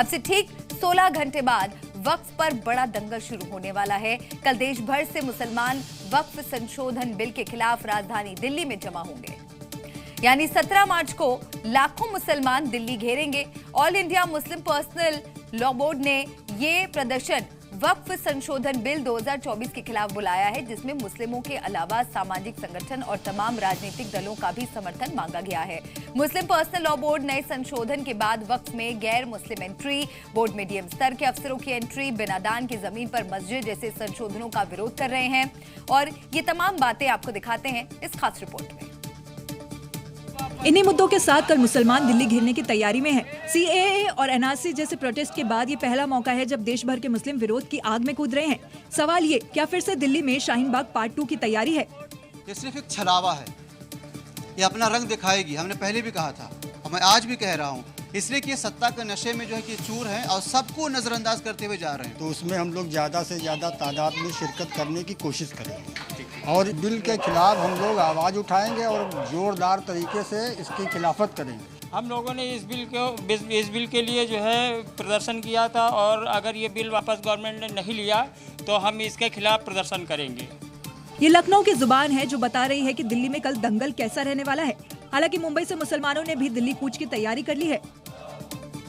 अब से ठीक 16 घंटे बाद वक्फ पर बड़ा दंगल शुरू होने वाला है। कल देश भर से मुसलमान वक्फ संशोधन बिल के खिलाफ राजधानी दिल्ली में जमा होंगे। यानी 17 मार्च को लाखों मुसलमान दिल्ली घेरेंगे। All India Muslim personal law board ने ये प्रदर्शन वक्फ संशोधन बिल 2024 के खिलाफ बुलाया है, जिसमें मुस्लिमों के अलावा सामाजिक संगठन और तमाम राजनीतिक दलों का भी समर्थन मांगा गया है। मुस्लिम पर्सनल लॉ बोर्ड नए संशोधन के बाद वक्फ में गैर मुस्लिम एंट्री, बोर्ड मीडियम स्तर के अफसरों की एंट्री, बिना दान की जमीन पर मस्जिद जैसे संशोधनों का विरोध कर रहे हैं। और ये तमाम बातें आपको दिखाते हैं इस खास रिपोर्ट में। इन्हीं मुद्दों के साथ कल मुसलमान दिल्ली घेरने की तैयारी में हैं। CAA और NRC जैसे प्रोटेस्ट के बाद ये पहला मौका है जब देश भर के मुस्लिम विरोध की आग में कूद रहे हैं। सवाल ये, क्या फिर से दिल्ली में शाहीन बाग पार्ट 2 की तैयारी है? ये सिर्फ एक छलावा है, ये अपना रंग दिखाएगी। हमने पहले भी कहा था और मैं आज भी कह रहा हूँ, इसलिए कि सत्ता के नशे में जो है कि चूर हैं और सबको नजरअंदाज करते हुए जा रहे हैं। तो उसमें हम लोग ज़्यादा से ज़्यादा तादाद में शिरकत करने की कोशिश करेंगे और बिल के खिलाफ हम लोग आवाज़ उठाएंगे और जोरदार तरीके से इसकी खिलाफत करेंगे। हम लोगों ने इस बिल के लिए जो है प्रदर्शन किया था और अगर ये बिल वापस गवर्नमेंट ने नहीं लिया तो हम इसके खिलाफ प्रदर्शन करेंगे। ये लखनऊ की जुबान है जो बता रही है कि दिल्ली में कल दंगल कैसा रहने वाला है। हालांकि मुंबई से मुसलमानों ने भी दिल्ली कूच की तैयारी कर ली है।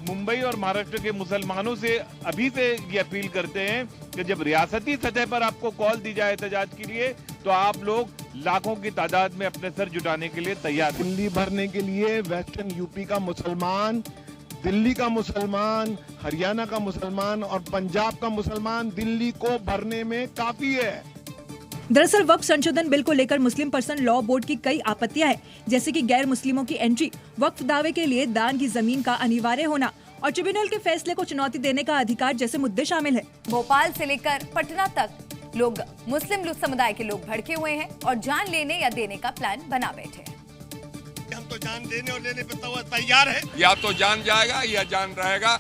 मुंबई और महाराष्ट्र के मुसलमानों से अभी से ये अपील करते हैं कि जब रियासती सतह पर आपको कॉल दी जाए एहतजाज के लिए तो आप लोग लाखों की तादाद में अपने सर जुटाने के लिए तैयार हैं। दिल्ली भरने के लिए वेस्टर्न यूपी का मुसलमान, दिल्ली का मुसलमान, हरियाणा का मुसलमान और पंजाब का मुसलमान दिल्ली को भरने में काफी है। दरअसल वक्फ संशोधन बिल को लेकर मुस्लिम पर्सनल लॉ बोर्ड की कई आपत्तियां हैं, जैसे कि गैर मुस्लिमों की एंट्री, वक्फ दावे के लिए दान की जमीन का अनिवार्य होना और ट्रिब्यूनल के फैसले को चुनौती देने का अधिकार जैसे मुद्दे शामिल है। भोपाल से लेकर पटना तक लोग मुस्लिम समुदाय के लोग भड़के हुए हैं और जान लेने या देने का प्लान बना बैठे हैं। हम तो जान देने और लेने पर तैयार है, या तो जान जाएगा या जान रहेगा।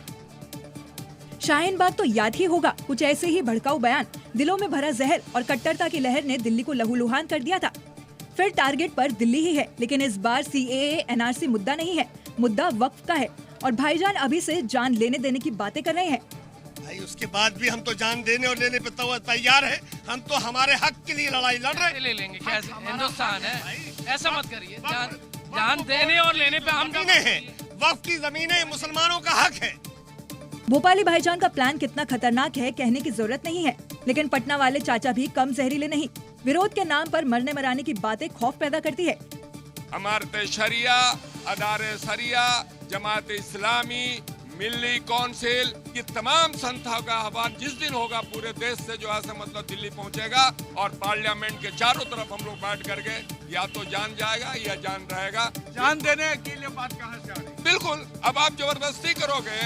शाहीन बाग तो याद ही होगा, कुछ ऐसे ही भड़काऊ बयान, दिलों में भरा जहर और कट्टरता की लहर ने दिल्ली को लहूलुहान कर दिया था। फिर टारगेट पर दिल्ली ही है, लेकिन इस बार CAA NRC मुद्दा नहीं है, मुद्दा वक्फ का है और भाईजान अभी से जान लेने देने की बातें कर रहे हैं। भाई उसके बाद भी हम तो जान देने और लेने पर तैयार है। हम तो हमारे हक के लिए लड़ाई लड़ रहे हैं। ले लेंगे, हिंदुस्तान है, ऐसा मत करिए। जान देने और लेने पे हम हैं। वक्फ की जमीनें मुसलमानों का हक है। भोपाली भाईजान का प्लान कितना खतरनाक है कहने की जरूरत नहीं है, लेकिन पटना वाले चाचा भी कम जहरीले नहीं। विरोध के नाम पर मरने मराने की बातें खौफ पैदा करती है। इमारत शरिया, अदारे शरिया, जमात इस्लामी, मिल्ली काउंसिल, ये तमाम संस्थाओं का आह्वान जिस दिन होगा पूरे देश से जो है मतलब दिल्ली पहुंचेगा और पार्लियामेंट के चारों तरफ हम लोग बैठ करके या तो जान जाएगा या जान रहेगा। जान देने के लिए बात कहाँ से आ रही? बिल्कुल, अब आप जबरदस्ती करोगे।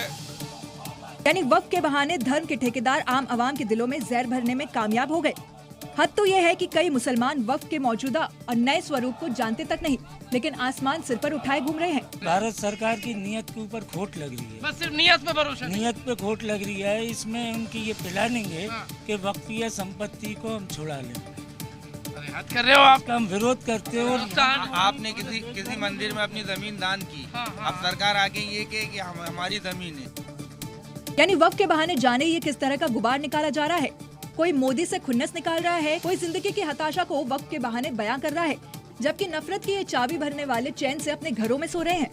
यानी वक्फ के बहाने धर्म के ठेकेदार आम आवाम के दिलों में जहर भरने में कामयाब हो गए। हद तो यह है कि कई मुसलमान वक्फ के मौजूदा और नए स्वरूप को जानते तक नहीं, लेकिन आसमान सिर पर उठाए घूम रहे हैं। भारत सरकार की नीयत के ऊपर खोट लग रही है, बस सिर्फ नीयत पे भरोसा, नीयत पे खोट लग रही है। इसमें उनकी ये प्लानिंग है कि वक्फिया संपत्ति को हम छुड़ा लें। हद कर रहे हो आप, हम विरोध करते हो। आपने किसी मंदिर में अपनी जमीन दान की, अब सरकार आगे ये कहे कि हमारी जमीन है। यानी वक्फ के बहाने जाने ये किस तरह का गुबार निकाला जा रहा है। कोई मोदी से खुन्नस निकाल रहा है, कोई जिंदगी की हताशा को वक्फ के बहाने बयां कर रहा है, जबकि नफरत की ये चाबी भरने वाले चैन से अपने घरों में सो रहे हैं।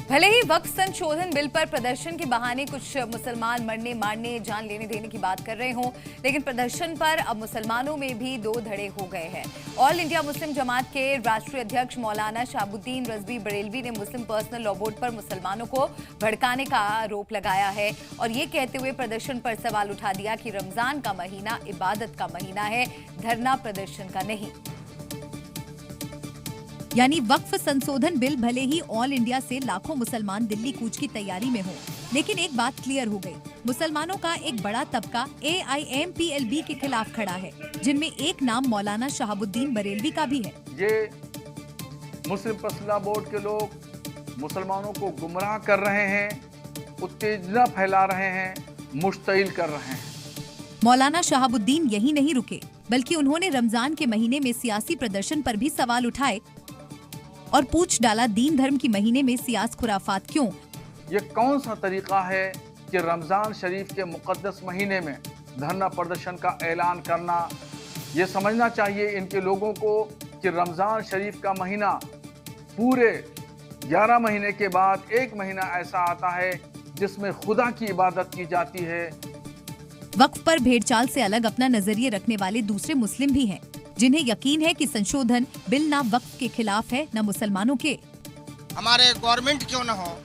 भले ही वक्फ संशोधन बिल पर प्रदर्शन के बहाने कुछ मुसलमान मरने मारने जान लेने देने की बात कर रहे हों, लेकिन प्रदर्शन पर अब मुसलमानों में भी दो धड़े हो गए हैं। ऑल इंडिया मुस्लिम जमात के राष्ट्रीय अध्यक्ष मौलाना शहाबुद्दीन रजवी बरेलवी ने मुस्लिम पर्सनल लॉ बोर्ड पर मुसलमानों को भड़काने का आरोप लगाया है और ये कहते हुए प्रदर्शन पर सवाल उठा दिया कि रमजान का महीना इबादत का महीना है, धरना प्रदर्शन का नहीं। यानी वक्फ संशोधन बिल भले ही ऑल इंडिया से लाखों मुसलमान दिल्ली कूच की तैयारी में हो, लेकिन एक बात क्लियर हो गई, मुसलमानों का एक बड़ा तबका AIMPLB के खिलाफ खड़ा है, जिनमें एक नाम मौलाना शहाबुद्दीन बरेलवी का भी है। ये मुस्लिम पर्सनल बोर्ड के लोग मुसलमानों को गुमराह कर रहे हैं, उत्तेजना फैला रहे हैं, मुश्तिल कर रहे हैं। मौलाना शहाबुद्दीन यही नहीं रुके, बल्कि उन्होंने रमजान के महीने में सियासी प्रदर्शन पर भी सवाल उठाए और पूछ डाला, दीन धर्म की महीने में सियास खुराफात क्यों? ये कौन सा तरीका है कि रमज़ान शरीफ के मुक़द्दस महीने में धरना प्रदर्शन का ऐलान करना। ये समझना चाहिए इनके लोगों को कि रमज़ान शरीफ का महीना पूरे 11 महीने के बाद एक महीना ऐसा आता है जिसमें खुदा की इबादत की जाती है। वक्फ पर भेड़चाल से अलग अपना नजरिए रखने वाले दूसरे मुस्लिम भी हैं, जिन्हें यकीन है कि संशोधन बिल ना वक्फ के खिलाफ है न मुसलमानों के। हमारे गवर्नमेंट क्यों न हो,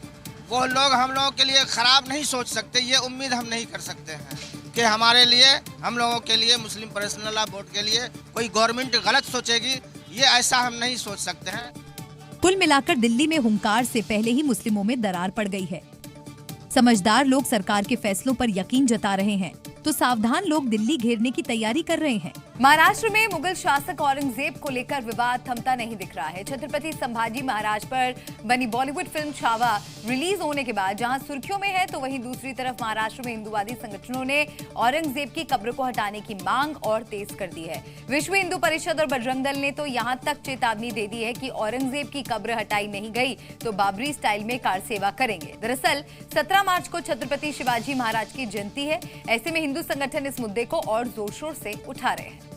वो लोग हम लोगों के लिए खराब नहीं सोच सकते, ये उम्मीद हम नहीं कर सकते हैं कि हमारे लिए, हम लोगों के लिए, मुस्लिम पर्सनल लॉ बोर्ड के लिए कोई गवर्नमेंट गलत सोचेगी, ये ऐसा हम नहीं सोच सकते हैं। कुल मिलाकर दिल्ली में हुंकार से पहले ही मुस्लिमों में दरार पड़ गई है। समझदार लोग सरकार के फैसलों पर यकीन जता रहे हैं, तो सावधान लोग दिल्ली घेरने की तैयारी कर रहे हैं। महाराष्ट्र में मुगल शासक औरंगजेब को लेकर विवाद थमता नहीं दिख रहा है। छत्रपति संभाजी महाराज पर बनी बॉलीवुड फिल्म छावा रिलीज होने के बाद जहां सुर्खियों में है, तो वहीं दूसरी तरफ महाराष्ट्र में हिंदुवादी संगठनों ने औरंगजेब की कब्र को हटाने की मांग और तेज कर दी है। विश्व हिंदू परिषद और बजरंग दल ने तो यहां तक चेतावनी दे दी है कि औरंगजेब की कब्र हटाई नहीं गई तो बाबरी स्टाइल में कार सेवा करेंगे। दरअसल 17 मार्च को छत्रपति शिवाजी महाराज की जयंती है। ऐसे में हिंदू संगठन इस मुद्दे को और जोर शोर से उठा रहे हैं।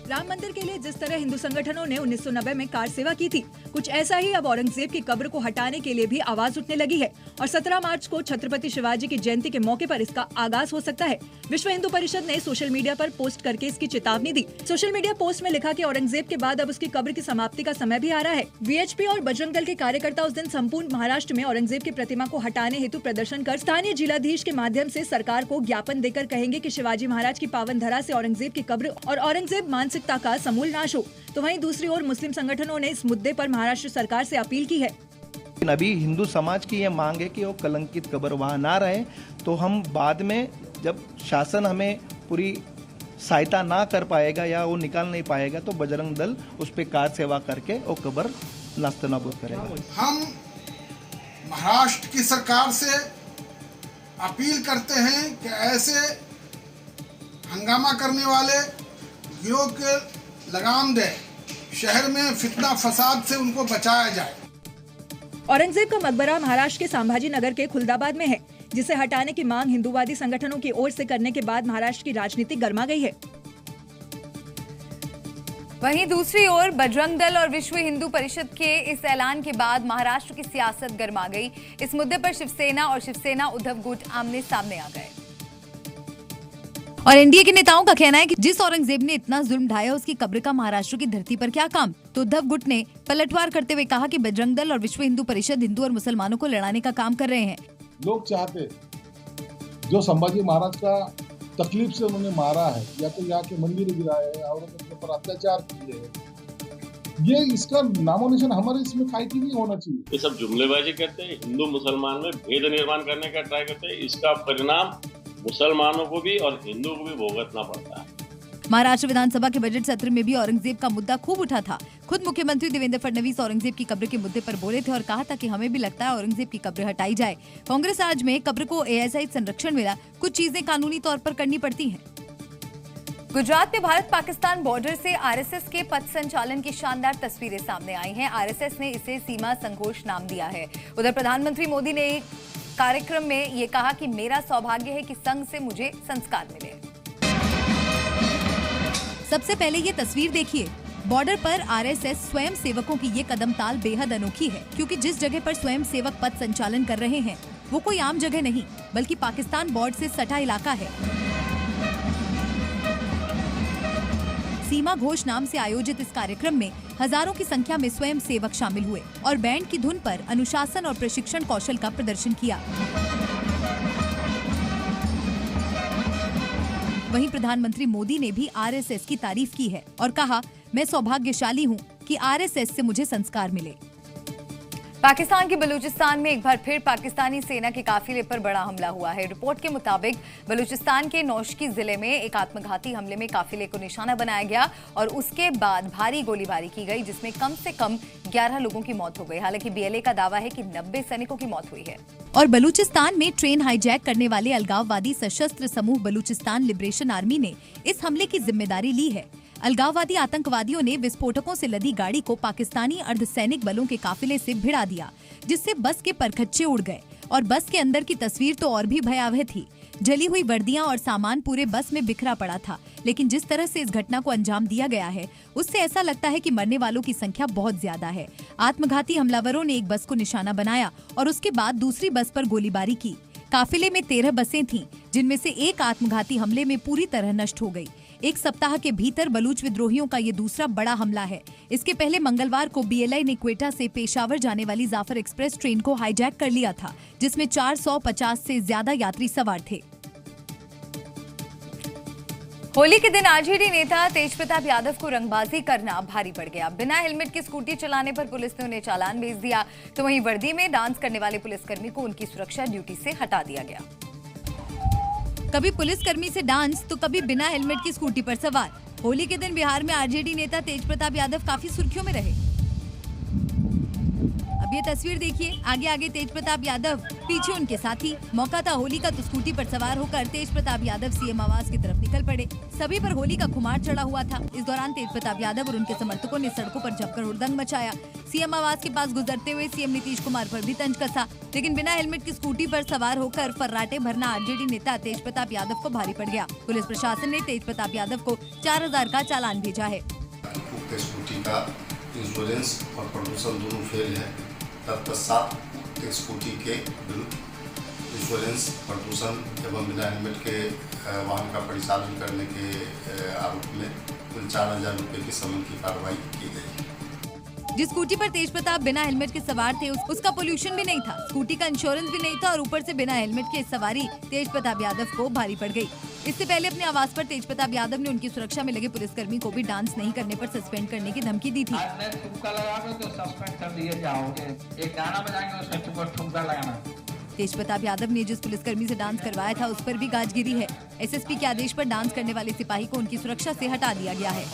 राम मंदिर के लिए जिस तरह हिंदू संगठनों ने 1990 में कार सेवा की थी, कुछ ऐसा ही अब औरंगजेब की कब्र को हटाने के लिए भी आवाज उठने लगी है और 17 मार्च को छत्रपति शिवाजी की जयंती के मौके पर इसका आगाज हो सकता है। विश्व हिंदू परिषद ने सोशल मीडिया पर पोस्ट करके इसकी चेतावनी दी। सोशल मीडिया पोस्ट में लिखा कि औरंगजेब के बाद अब उसकी कब्र की समाप्ति का समय भी आ रहा है। वीएचपी और बजरंग दल के कार्यकर्ता उस दिन संपूर्ण महाराष्ट्र में औरंगजेब की प्रतिमा को हटाने हेतु प्रदर्शन कर स्थानीय जिलाधीश के माध्यम से सरकार को ज्ञापन देकर कहेंगे कि शिवाजी महाराज की पावन धरा से औरंगजेब की कब्र और औरंगजेब मानसिकता का समूल नाश हो। तो वहीं दूसरी ओर मुस्लिम संगठनों ने इस मुद्दे पर महाराष्ट्र सरकार से अपील की है। अभी हिंदू समाज की यह मांग है कि वो कलंकित कब्र वहाँ ना रहे, तो हम बाद में जब शासन हमें पूरी सहायता ना कर पाएगा या वो निकाल नहीं पाएगा तो बजरंग दल उस पर कार सेवा करके वो कब्र नास्तनाबूद करेगा। हम महाराष्ट्र की सरकार से अपील करते हैं कि ऐसे हंगामा करने वाले गिरोह के लगाम दे, शहर में फितना फसाद से उनको बचाया जाए। औरंगजेब का मकबरा महाराष्ट्र के संभाजी नगर के खुलदाबाद में है, जिसे हटाने की मांग हिंदूवादी संगठनों की ओर से करने के बाद महाराष्ट्र की राजनीति गर्मा गई है। वहीं दूसरी ओर बजरंग दल और विश्व हिंदू परिषद के इस ऐलान के बाद महाराष्ट्र की सियासत गर्मा गई। इस मुद्दे पर शिवसेना और शिवसेना उद्धव गुट आमने सामने आ गए और एनडीए के नेताओं का कहना है कि जिस औरंगजेब ने इतना जुल्म ढाया उसकी कब्र का महाराष्ट्र की धरती पर क्या काम। तो उद्धव गुट ने पलटवार करते हुए कहा कि बजरंग दल और विश्व हिंदू परिषद हिंदू और मुसलमानों को लड़ाने का काम कर रहे हैं। लोग चाहते जो संभाजी महाराज का तकलीफ से उन्होंने मारा है, या तो यहाँ के मंदिर गिराए है, औरतों के ऊपर अत्याचार किए हैं, ये इसका नामो निशान हमारे इसमें काहे की नहीं होना चाहिए। ये सब जुमलेबाजी करते हैं, हिंदू मुसलमान में भेद निर्माण करने का ट्राई करते हैं। इसका परिणाम मुसलमानों को भी और हिंदुओं को भी भुगतना पड़ता है। महाराष्ट्र विधानसभा के बजट सत्र में भी औरंगजेब का मुद्दा खूब उठा था। खुद मुख्यमंत्री देवेंद्र फडणवीस औरंगजेब की कब्र के मुद्दे पर बोले थे और कहा था कि हमें भी लगता है औरंगजेब की कब्र हटाई जाए। कांग्रेस राज में कब्र को एएसआई संरक्षण मिला, कुछ चीजें कानूनी तौर पर करनी पड़ती हैं। गुजरात में भारत पाकिस्तान बॉर्डर से आरएसएस के पथ संचालन की शानदार तस्वीरें सामने आई हैं। आरएसएस ने इसे सीमा संघोष नाम दिया है। उधर प्रधानमंत्री मोदी ने एक कार्यक्रम में ये कहा कि मेरा सौभाग्य है कि संघ से मुझे संस्कार मिले। सबसे पहले ये तस्वीर देखिए। बॉर्डर पर आरएसएस स्वयं सेवकों की ये कदम ताल बेहद अनोखी है, क्योंकि जिस जगह पर स्वयं सेवक पथ संचालन कर रहे हैं वो कोई आम जगह नहीं बल्कि पाकिस्तान बॉर्डर से सटा इलाका है। सीमा घोष नाम से आयोजित इस कार्यक्रम में हजारों की संख्या में स्वयं सेवक शामिल हुए और बैंड की धुन पर अनुशासन और प्रशिक्षण कौशल का प्रदर्शन किया। वहीं प्रधानमंत्री मोदी ने भी आरएसएस की तारीफ की है और कहा, मैं सौभाग्यशाली हूं कि आरएसएस से मुझे संस्कार मिले। पाकिस्तान के बलूचिस्तान में एक बार फिर पाकिस्तानी सेना के काफिले पर बड़ा हमला हुआ है। रिपोर्ट के मुताबिक बलूचिस्तान के नौशकी जिले में एक आत्मघाती हमले में काफिले को निशाना बनाया गया और उसके बाद भारी गोलीबारी की गई, जिसमें कम से कम 11 लोगों की मौत हो गई। हालांकि बीएलए का दावा है कि 90 सैनिकों की मौत हुई है। और बलूचिस्तान में ट्रेन हाईजैक करने वाले अलगाववादी सशस्त्र समूह बलूचिस्तान लिबरेशन आर्मी ने इस हमले की जिम्मेदारी ली है। अलगाववादी आतंकवादियों ने विस्फोटकों से लदी गाड़ी को पाकिस्तानी अर्धसैनिक बलों के काफिले से भिड़ा दिया, जिससे बस के परखच्चे उड़ गए और बस के अंदर की तस्वीर तो और भी भयावह थी। जली हुई वर्दियां और सामान पूरे बस में बिखरा पड़ा था। लेकिन जिस तरह से इस घटना को अंजाम दिया गया है, उससे ऐसा लगता है कि मरने वालों की संख्या बहुत ज्यादा है। आत्मघाती हमलावरों ने एक बस को निशाना बनाया और उसके बाद दूसरी बस पर गोलीबारी की। काफिले में 13 बसें थीं, जिनमें से एक आत्मघाती हमले में पूरी तरह नष्ट हो गई। एक सप्ताह के भीतर बलूच विद्रोहियों का ये दूसरा बड़ा हमला है। इसके पहले मंगलवार को BLI ने क्वेटा से पेशावर जाने वाली जाफर एक्सप्रेस ट्रेन को हाईजैक कर लिया था, जिसमें 450 से ज्यादा यात्री सवार थे। होली के दिन आरजेडी नेता तेजप्रताप यादव को रंगबाजी करना भारी पड़ गया। बिना हेलमेट की स्कूटी चलाने पर पुलिस ने उन्हें चालान भेज दिया, तो वहीं वर्दी में डांस करने वाले पुलिसकर्मी को उनकी सुरक्षा ड्यूटी से हटा दिया गया। कभी पुलिसकर्मी से डांस तो कभी बिना हेलमेट की स्कूटी पर सवार। होली के दिन बिहार में आरजेडी नेता तेजप्रताप यादव काफी सुर्खियों में रहे। अब ये तस्वीर देखिए, आगे आगे तेजप्रताप यादव, पीछे उनके साथी। मौका था होली का तो स्कूटी पर सवार होकर तेजप्रताप यादव सीएम आवास की तरफ निकल पड़े। सभी पर होली का खुमार चढ़ा हुआ था। इस दौरान तेजप्रताप यादव और उनके समर्थकों ने सड़कों पर जमकर हुड़दंग मचाया। सीएम आवास के पास गुजरते हुए सीएम नीतीश कुमार पर भी तंज कसा, लेकिन बिना हेलमेट की स्कूटी पर सवार होकर फर्राटे भरना आरजेडी नेता तेजप्रताप यादव को भारी पड़ गया। पुलिस प्रशासन ने तेजप्रताप यादव को 4000 का चालान भेजा है। स्कूटी का इंश्योरेंस और प्रदूषण दोनों फेल है, तत्पश्चात स्कूटी के इंश्योरेंस, प्रदूषण एवं बिना हेलमेट के वाहन का परिचालन करने के आरोप में कुल 4000 रुपये की समन की कार्रवाई की गई। जिस स्कूटी पर तेजप्रताप बिना हेलमेट के सवार थे, उसका पोल्यूशन भी नहीं था, स्कूटी का इंश्योरेंस भी नहीं था और ऊपर से बिना हेलमेट के सवारी तेजप्रताप यादव को भारी पड़ गई। इससे पहले अपने आवास पर तेजप्रताप यादव ने उनकी सुरक्षा में लगे पुलिसकर्मी को भी डांस नहीं करने पर सस्पेंड करने की धमकी दी थी। तेजप्रताप यादव ने जिस पुलिसकर्मी से डांस करवाया था, उस पर भी गाजगिरी है। SSP के आदेश पर डांस करने वाले सिपाही को उनकी सुरक्षा से हटा दिया गया है।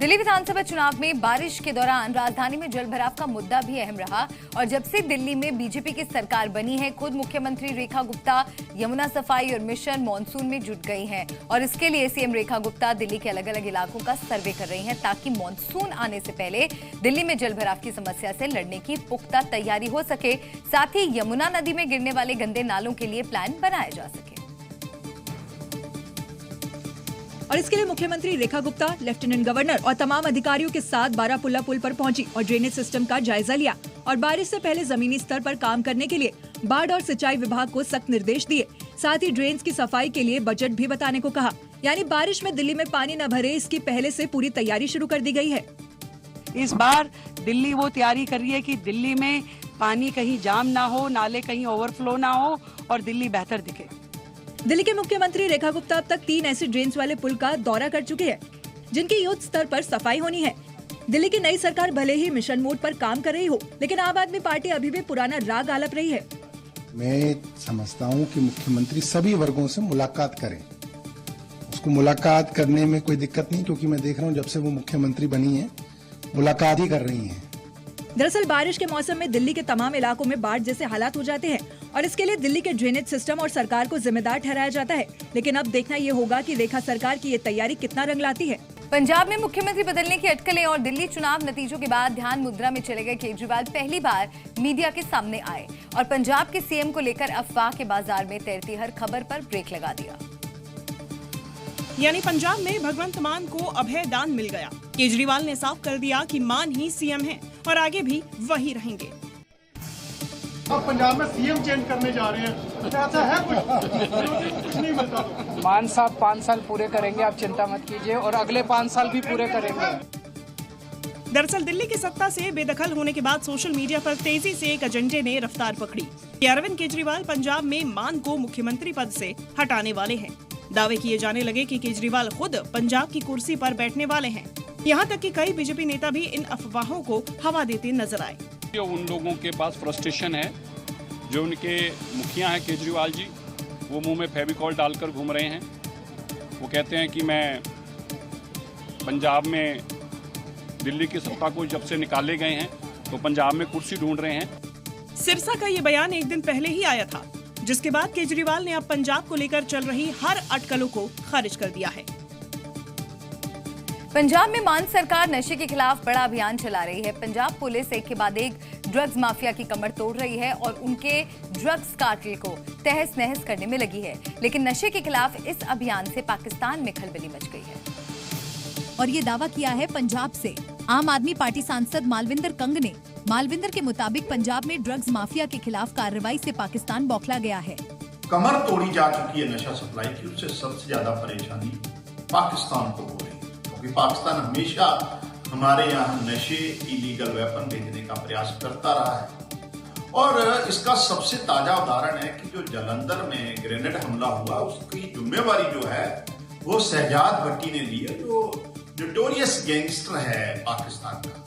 दिल्ली विधानसभा चुनाव में बारिश के दौरान राजधानी में जलभराव का मुद्दा भी अहम रहा और जब से दिल्ली में बीजेपी की सरकार बनी है, खुद मुख्यमंत्री रेखा गुप्ता यमुना सफाई और मिशन मॉनसून में जुट गई हैं और इसके लिए सीएम रेखा गुप्ता दिल्ली के अलग अलग इलाकों का सर्वे कर रही हैं ताकि मॉनसून आने से पहले दिल्ली में जलभराव की समस्या से लड़ने की पुख्ता तैयारी हो सके, साथ ही यमुना नदी में गिरने वाले गंदे नालों के लिए प्लान बनाया जा सके। और इसके लिए मुख्यमंत्री रेखा गुप्ता लेफ्टिनेंट गवर्नर और तमाम अधिकारियों के साथ बारापुल्ला पुल पर पहुंची और ड्रेनेज सिस्टम का जायजा लिया और बारिश से पहले जमीनी स्तर पर काम करने के लिए बाढ़ और सिंचाई विभाग को सख्त निर्देश दिए। साथ ही ड्रेन्स की सफाई के लिए बजट भी बताने को कहा। यानी बारिश में दिल्ली में पानी न भरे, इसकी पहले से पूरी तैयारी शुरू कर दी गई है। इस बार दिल्ली वो तैयारी कर रही है कि दिल्ली में पानी कहीं जाम ना हो, नाले कहीं ओवरफ्लो ना हो और दिल्ली बेहतर दिखे। दिल्ली के मुख्यमंत्री रेखा गुप्ता अब तक 3 ऐसे ड्रेन्स वाले पुल का दौरा कर चुके हैं, जिनकी युद्ध स्तर पर सफाई होनी है। दिल्ली की नई सरकार भले ही मिशन मोड पर काम कर रही हो, लेकिन आम आदमी पार्टी अभी भी पुराना राग आलप रही है। मैं समझता हूँ कि मुख्यमंत्री सभी वर्गों से मुलाकात करें। उसको मुलाकात करने में कोई दिक्कत नहीं, क्योंकि मैं देख रहा हूँ जब से वो मुख्यमंत्री बनी है मुलाकात ही कर रही हैं। दरअसल बारिश के मौसम में दिल्ली के तमाम इलाकों में बाढ़ जैसे हालात हो जाते हैं और इसके लिए दिल्ली के ड्रेनेज सिस्टम और सरकार को जिम्मेदार ठहराया जाता है। लेकिन अब देखना ये होगा कि रेखा सरकार की ये तैयारी कितना रंग लाती है। पंजाब में मुख्यमंत्री बदलने की अटकलें और दिल्ली चुनाव नतीजों के बाद ध्यान मुद्रा में चले गए केजरीवाल पहली बार मीडिया के सामने आए और पंजाब के सीएम को लेकर अफवाह के बाजार में तैरती हर खबर पर ब्रेक लगा दिया। यानी पंजाब में भगवंत मान को अभय दान मिल गया। केजरीवाल ने साफ कर दिया कि मान ही सीएम हैं और आगे भी वही रहेंगे। अब पंजाब में सीएम चेंज करने जा रहे हैं, ऐसा है कुछ नहीं मिलता। मान साहब 5 साल पूरे करेंगे, आप चिंता मत कीजिए, और अगले 5 साल भी पूरे करेंगे। दरअसल दिल्ली की सत्ता से बेदखल होने के बाद सोशल मीडिया पर तेजी से एक एजेंडे ने रफ्तार पकड़ी कि अरविंद केजरीवाल पंजाब में मान को मुख्यमंत्री पद से हटाने वाले हैं। दावे किए जाने लगे कि केजरीवाल खुद पंजाब की कुर्सी पर बैठने वाले हैं। यहाँ तक कि कई बीजेपी नेता भी इन अफवाहों को हवा देते नजर आए। उन लोगों के पास फ्रस्ट्रेशन है, जो उनके मुखिया हैं केजरीवाल जी, वो मुंह में फेविकॉल डालकर घूम रहे हैं। वो कहते हैं कि मैं पंजाब में दिल्ली की सत्ता को जब से निकाले गए हैं तो पंजाब में कुर्सी ढूंढ रहे हैं। सिरसा का ये बयान एक दिन पहले ही आया था, जिसके बाद केजरीवाल ने अब पंजाब को लेकर चल रही हर अटकलों को खारिज कर दिया है। पंजाब में मान सरकार नशे के खिलाफ बड़ा अभियान चला रही है। पंजाब पुलिस एक के बाद एक ड्रग्स माफिया की कमर तोड़ रही है और उनके ड्रग्स कार्टेल को तहस नहस करने में लगी है। लेकिन नशे के खिलाफ इस अभियान से पाकिस्तान में खलबली मच गई है। और ये दावा किया है पंजाब से आम आदमी पार्टी सांसद मालविंदर कंग ने। मालविंदर के मुताबिक पंजाब में ड्रग्स माफिया के खिलाफ कार्रवाई से पाकिस्तान बौखला गया है। कमर तोड़ी जा चुकी है नशा सप्लाई की, उससे सबसे ज्यादा परेशानी पाकिस्तान को हो रही है, क्योंकि पाकिस्तान हमेशा हमारे यहाँ नशे, इलीगल वेपन भेजने का प्रयास करता रहा है। और इसका सबसे ताजा उदाहरण है कि जो जालंधर में ग्रेनेड हमला हुआ, उसकी जिम्मेवारी जो है वो शहजाद भट्टी ने ली है, जो नोटोरियस गैंगस्टर है पाकिस्तान का।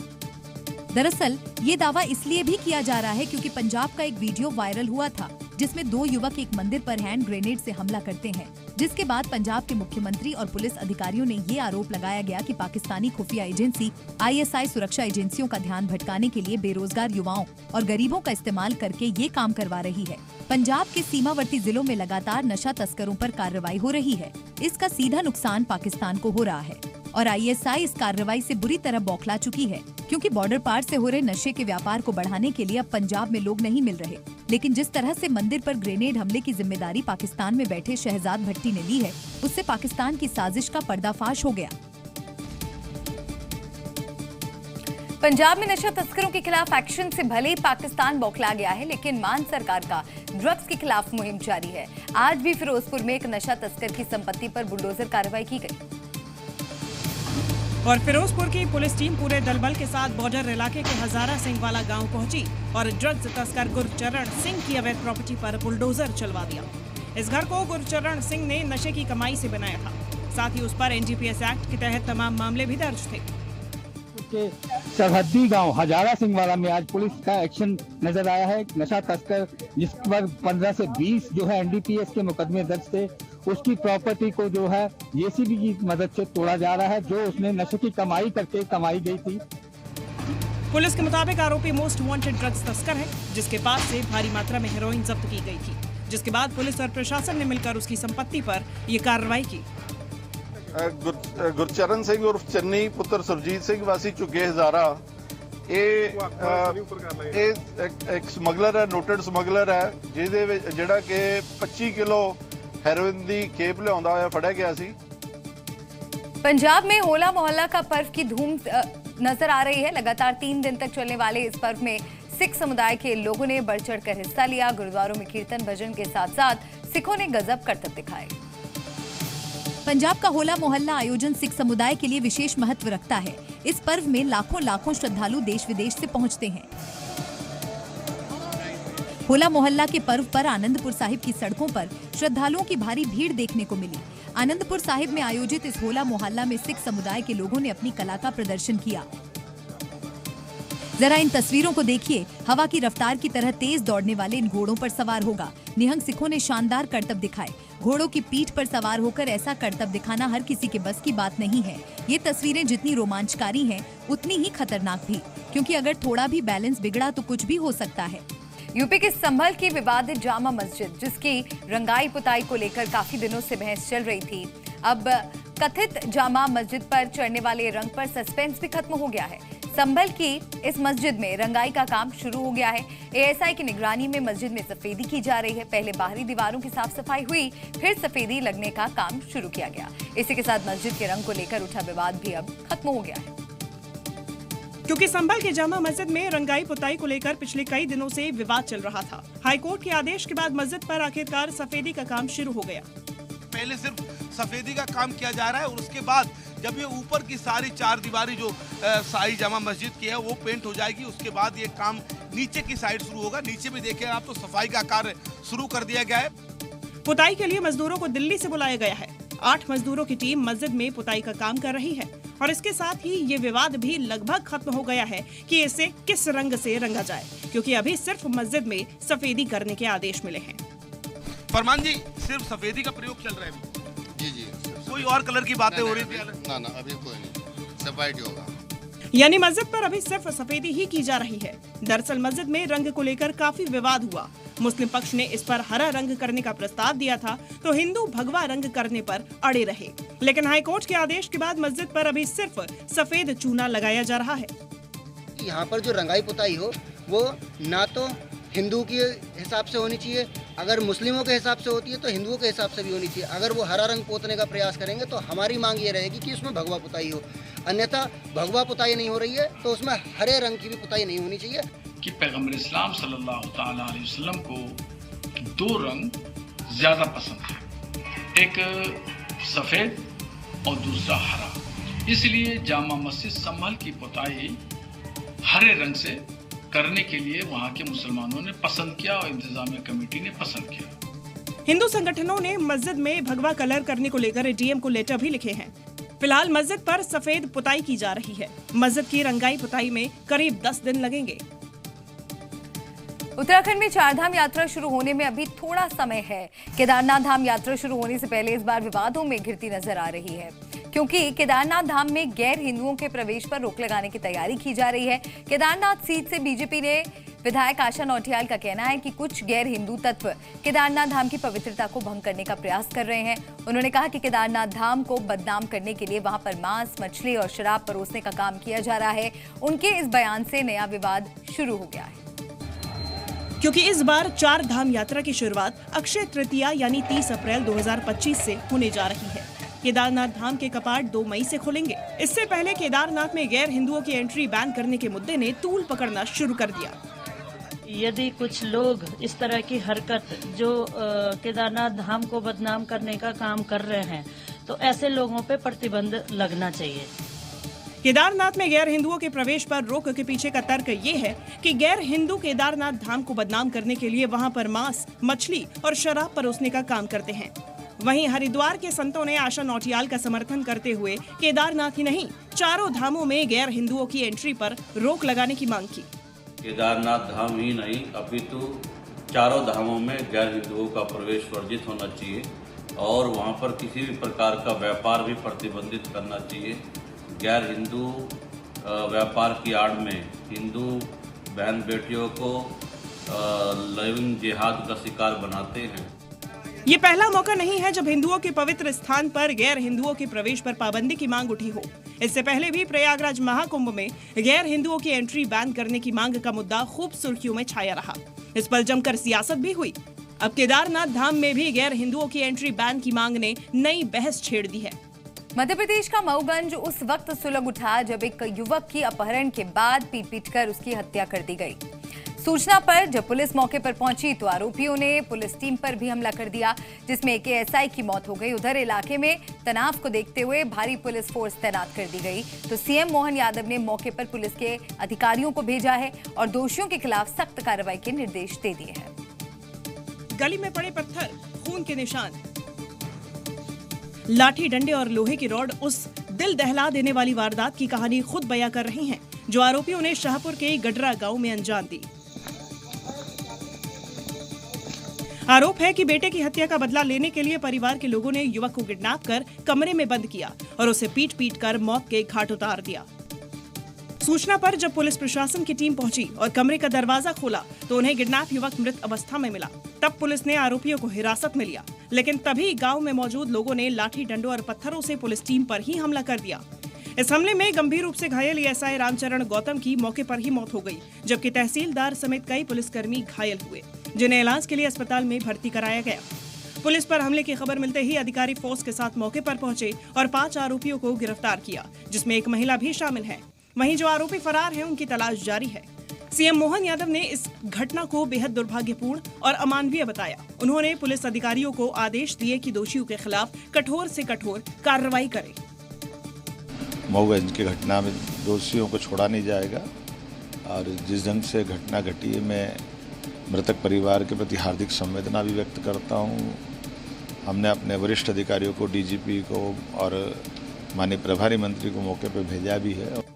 दरअसल ये दावा इसलिए भी किया जा रहा है क्योंकि पंजाब का एक वीडियो वायरल हुआ था जिसमें 2 युवक एक मंदिर पर हैंड ग्रेनेड से हमला करते हैं, जिसके बाद पंजाब के मुख्यमंत्री और पुलिस अधिकारियों ने ये आरोप लगाया गया कि पाकिस्तानी खुफिया एजेंसी ISI सुरक्षा एजेंसियों का ध्यान भटकाने के लिए बेरोजगार युवाओं और गरीबों का इस्तेमाल करके ये काम करवा रही है। पंजाब के सीमावर्ती जिलों में लगातार नशा तस्करों पर कार्रवाई हो रही है। इसका सीधा नुकसान पाकिस्तान को हो रहा है और ISI इस कार्रवाई से बुरी तरह बौखला चुकी है, क्योंकि बॉर्डर पार से हो रहे नशे के व्यापार को बढ़ाने के लिए अब पंजाब में लोग नहीं मिल रहे। लेकिन जिस तरह से मंदिर पर ग्रेनेड हमले की जिम्मेदारी पाकिस्तान में बैठे शहजाद भट्टी ने ली है, उससे पाकिस्तान की साजिश का पर्दाफाश हो गया। पंजाब में नशा तस्करों के खिलाफ एक्शन से भले ही पाकिस्तान बौखला गया है, लेकिन मान सरकार का ड्रग्स के खिलाफ मुहिम जारी है। आज भी फिरोजपुर में एक नशा तस्कर की संपत्ति पर बुलडोजर कार्रवाई की गई। और फिरोजपुर की पुलिस टीम पूरे दलबल के साथ बॉर्डर इलाके के हजारा सिंह वाला गांव पहुंची और ड्रग्स तस्कर गुरचरण सिंह की अवैध प्रॉपर्टी पर बुलडोजर चलवा दिया। इस घर को गुरचरण सिंह ने नशे की कमाई से बनाया था। साथ ही उस पर NDPS एक्ट के तहत तमाम मामले भी दर्ज थे। सरहदी गांव हजारा सिंह वाला में आज पुलिस का एक्शन नजर आया है। नशा तस्कर जिस पर 15 से 20 जो है NDPS के मुकदमे दर्ज थे, उसकी प्रॉपर्टी को जो है JCB की मदद से तोड़ा जा रहा है, जो उसने नशे की कमाई करके कमाई गई थी। पुलिस के मुताबिक आरोपी मोस्ट वांटेड ड्रग्स तस्कर है, जिसके पास से भारी मात्रा में हेरोइन जब्त की गई थी, जिसके बाद पुलिस और प्रशासन ने मिलकर उसकी संपत्ति पर ये कार्रवाई की। गुरचरण सिंह उर्फ चन्नी पुत्र सुरजीत सिंह वासी चुगे हजारा एक ਸਮਗਲਰ है, ਨੋਟਡ ਸਮਗਲਰ है, ਜਿਹਦੇ ਜਿਹੜਾ ਕਿ 25 किलो हेरोइन दी खेप लियाਉਂਦਾ ਹੋਇਆ ਫੜਿਆ ਗਿਆ ਸੀ। पंजाब में होला मोहल्ला का पर्व की धूम नजर आ रही है। लगातार 3 दिन तक चलने वाले इस पर्व में सिख समुदाय के लोगों ने बढ़ चढ़कर हिस्सा लिया। गुरुद्वारों में कीर्तन भजन के साथ साथ सिखों ने गजब करतब दिखाए। पंजाब का होला मोहल्ला आयोजन सिख समुदाय के लिए विशेष महत्व रखता है। इस पर्व में लाखों श्रद्धालु देश विदेश से पहुंचते हैं। होला मोहल्ला के पर्व पर आनंदपुर साहिब की सड़कों पर श्रद्धालुओं की भारी भीड़ देखने को मिली। आनंदपुर साहिब में आयोजित इस होला मोहल्ला में सिख समुदाय के लोगों ने अपनी कला का प्रदर्शन किया। जरा इन तस्वीरों को देखिए। हवा की रफ्तार की तरह तेज दौड़ने वाले इन घोड़ों पर सवार होगा निहंग सिखों ने शानदार करतब दिखाए। घोड़ों की पीठ पर सवार होकर ऐसा करतब दिखाना हर किसी के बस की बात नहीं है। ये तस्वीरें जितनी रोमांचकारी हैं, उतनी ही खतरनाक भी, क्योंकि अगर थोड़ा भी बैलेंस बिगड़ा तो कुछ भी हो सकता है। यूपी के संभल की विवादित जामा मस्जिद, जिसकी रंगाई पुताई को लेकर काफी दिनों से बहस चल रही थी, अब कथित जामा मस्जिद पर चढ़ने वाले रंग पर सस्पेंस भी खत्म हो गया है। संभल की इस मस्जिद में रंगाई का काम शुरू हो गया है। ASI की निगरानी में मस्जिद में सफेदी की जा रही है। पहले बाहरी दीवारों की साफ सफाई हुई, फिर सफेदी लगने का काम शुरू किया गया। इसी के साथ मस्जिद के रंग को लेकर उठा विवाद भी अब खत्म हो गया है। क्योंकि संभल के जामा मस्जिद में रंगाई पुताई को लेकर पिछले कई दिनों से विवाद चल रहा था। हाईकोर्ट के आदेश के बाद मस्जिद पर आखिरकार सफेदी का काम शुरू हो गया। पहले सिर्फ सफेदी का काम किया जा रहा है और उसके बाद जब ये ऊपर की सारी 4 दीवारी जो साई जामा मस्जिद की है वो पेंट हो जाएगी, उसके बाद ये काम नीचे की साइड शुरू होगा। नीचे भी देखें आप तो सफाई का कार्य शुरू कर दिया गया है। पुताई के लिए मजदूरों को दिल्ली से बुलाया गया है। 8 मजदूरों की टीम मस्जिद में पुताई का काम कर रही है और इसके साथ ही ये विवाद भी लगभग खत्म हो गया है कि इसे किस रंग से रंगा जाए, क्योंकि अभी सिर्फ मस्जिद में सफेदी करने के आदेश मिले हैं। फरमान जी, सिर्फ सफेदी का प्रयोग चल रहा है? जी जी, कोई और कलर की बातें हो रही थी? ना अभी कोई नहीं, सब वाइट होगा। यानी मस्जिद पर अभी सिर्फ सफेदी ही की जा रही है। दरअसल मस्जिद में रंग को लेकर काफी विवाद हुआ। मुस्लिम पक्ष ने इस पर हरा रंग करने का प्रस्ताव दिया था, तो हिंदू भगवा रंग करने पर अड़े रहे। लेकिन हाईकोर्ट के आदेश के बाद मस्जिद पर अभी सिर्फ सफेद चूना लगाया जा रहा है। यहाँ पर जो रंगाई पुताई हो वो ना तो हिंदू के हिसाब से होनी चाहिए, अगर मुस्लिमों के हिसाब से होती है तो हिंदुओं के हिसाब से भी होनी चाहिए। अगर वो हरा रंग पोतने का प्रयास करेंगे तो हमारी मांग ये रहेगी कि उसमें भगवा पुताई हो, अन्यथा भगवा पुताई नहीं हो रही है तो उसमें हरे रंग की भी पुताई नहीं होनी चाहिए। कि पैगंबर इस्लाम सल्लल्लाहु ताला अलैहि वसल्लम को दो रंग ज्यादा पसंद है, एक सफेद और दूसरा हरा, इसलिए जामा मस्जिद संभल की पुताई हरे रंग से करने के लिए वहां के मुसलमानों ने पसंद किया और इंतजामिया कमेटी ने पसंद किया। हिंदू संगठनों ने मस्जिद में भगवा कलर करने को लेकर डीएम को लेटर भी लिखे हैं। फिलहाल मस्जिद पर सफेद पुताई की जा रही है। मस्जिद की रंगाई पुताई में करीब 10 दिन लगेंगे। उत्तराखंड में चारधाम यात्रा शुरू होने में अभी थोड़ा समय है। केदारनाथ धाम यात्रा शुरू होने से पहले इस बार विवादों में घिरती नजर आ रही है, क्योंकि केदारनाथ धाम में गैर हिंदुओं के प्रवेश पर रोक लगाने की तैयारी की जा रही है। केदारनाथ सीट से बीजेपी ने विधायक आशा नौटियाल का कहना है कि कुछ गैर हिंदू तत्व केदारनाथ धाम की पवित्रता को भंग करने का प्रयास कर रहे हैं। उन्होंने कहा कि केदारनाथ धाम को बदनाम करने के लिए वहां पर मांस, मछली और शराब परोसने का काम किया जा रहा है। उनके इस बयान से नया विवाद शुरू हो गया है, क्योंकि इस बार चार धाम यात्रा की शुरुआत अक्षय तृतीया यानी 30 अप्रैल 2025 से होने जा रही है। केदारनाथ धाम के कपाट 2 मई से खुलेंगे। इससे पहले केदारनाथ में गैर हिंदुओं की एंट्री बैन करने के मुद्दे ने तूल पकड़ना शुरू कर दिया। यदि कुछ लोग इस तरह की हरकत जो केदारनाथ धाम को बदनाम करने का काम कर रहे हैं, तो ऐसे लोगों पे प्रतिबंध लगना चाहिए। केदारनाथ में गैर हिंदुओं के प्रवेश पर रोक के पीछे का तर्क ये है कि गैर हिंदू केदारनाथ धाम को बदनाम करने के लिए वहां पर मांस, मछली और शराब परोसने का काम करते हैं। वहीं हरिद्वार के संतों ने आशा नौटियाल का समर्थन करते हुए केदारनाथ ही नहीं, चारों धामों में गैर हिंदुओं की एंट्री पर रोक लगाने की मांग की। केदारनाथ धाम ही नहीं अपितु चारों धामों में गैर हिंदुओं का प्रवेश वर्जित होना चाहिए और वहां पर किसी भी प्रकार का व्यापार भी प्रतिबंधित करना चाहिए। गैर हिंदू व्यापार की आड़ में हिंदू बहन बेटियों को लिविंग जिहाद का शिकार बनाते हैं। ये पहला मौका नहीं है जब हिंदुओं के पवित्र स्थान पर गैर हिंदुओं के प्रवेश पर पाबंदी की मांग उठी हो। इससे पहले भी प्रयागराज महाकुंभ में गैर हिंदुओं की एंट्री बैन करने की मांग का मुद्दा खूब सुर्खियों में छाया रहा। इस पर जमकर सियासत भी हुई। अब केदारनाथ धाम में भी गैर हिंदुओं की एंट्री बैन की मांग ने नई बहस छेड़ दी है। मध्य प्रदेश का मऊगंज उस वक्त सुलग उठा जब एक युवक की अपहरण के बाद पीट-पीट कर उसकी हत्या कर दी गई। सूचना पर जब पुलिस मौके पर पहुंची तो आरोपियों ने पुलिस टीम पर भी हमला कर दिया, जिसमें एक एएसआई की मौत हो गई। उधर इलाके में तनाव को देखते हुए भारी पुलिस फोर्स तैनात कर दी गई। तो सीएम मोहन यादव ने मौके पर पुलिस के अधिकारियों को भेजा है और दोषियों के खिलाफ सख्त कार्रवाई के निर्देश दे दिए हैं। गली में पड़े पत्थर, खून के निशान, लाठी डंडे और लोहे की रॉड उस दिल दहला देने वाली वारदात की कहानी खुद बयां कर रही हैं, जो आरोपियों ने शाहपुर के गडरा गांव में अंजाम दी। आरोप है कि बेटे की हत्या का बदला लेने के लिए परिवार के लोगों ने युवक को किडनैप कर कमरे में बंद किया और उसे पीट-पीट कर मौत के घाट उतार दिया। सूचना पर जब पुलिस प्रशासन की टीम पहुंची और कमरे का दरवाजा खोला तो उन्हें किडनैप युवक मृत अवस्था में मिला। तब पुलिस ने आरोपियों को हिरासत में लिया, लेकिन तभी गांव में मौजूद लोगों ने लाठी डंडों और पत्थरों से पुलिस टीम पर ही हमला कर दिया। इस हमले में गंभीर रूप से घायल एएसआई रामचरण गौतम की मौके पर ही मौत हो गई, जबकि तहसीलदार समेत कई पुलिसकर्मी घायल हुए, जिन्हें इलाज के लिए अस्पताल में भर्ती कराया गया। पुलिस पर हमले की खबर मिलते ही अधिकारी फोर्स के साथ मौके पर पहुंचे और 5 आरोपियों को गिरफ्तार किया, जिसमें एक महिला भी शामिल है। वहीं जो आरोपी फरार हैं, उनकी तलाश जारी है। सीएम मोहन यादव ने इस घटना को बेहद दुर्भाग्यपूर्ण और अमानवीय बताया। उन्होंने पुलिस अधिकारियों को आदेश दिए कि दोषियों के खिलाफ कठोर से कठोर कार्रवाई करें। मऊगंज की घटना में दोषियों को छोड़ा नहीं जाएगा और जिस ढंग से घटना घटी है, मैं मृतक परिवार के प्रति हार्दिक संवेदना भी व्यक्त करता हूँ। हमने अपने वरिष्ठ अधिकारियों को, डीजीपी को और माननीय प्रभारी मंत्री को मौके पर भेजा भी है।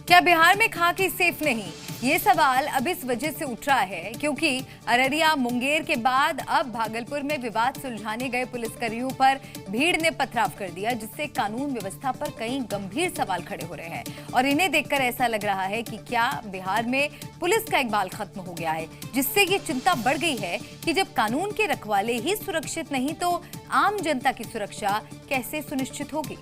क्या बिहार में खाकी सेफ नहीं? ये सवाल अब इस वजह से उठ रहा है क्योंकि अररिया मुंगेर के बाद अब भागलपुर में विवाद सुलझाने गए पुलिसकर्मियों पर भीड़ ने पथराव कर दिया, जिससे कानून व्यवस्था पर कई गंभीर सवाल खड़े हो रहे हैं। और इन्हें देखकर ऐसा लग रहा है कि क्या बिहार में पुलिस का इकबाल खत्म हो गया है, जिससे ये चिंता बढ़ गई है कि जब कानून के रखवाले ही सुरक्षित नहीं तो आम जनता की सुरक्षा कैसे सुनिश्चित होगी।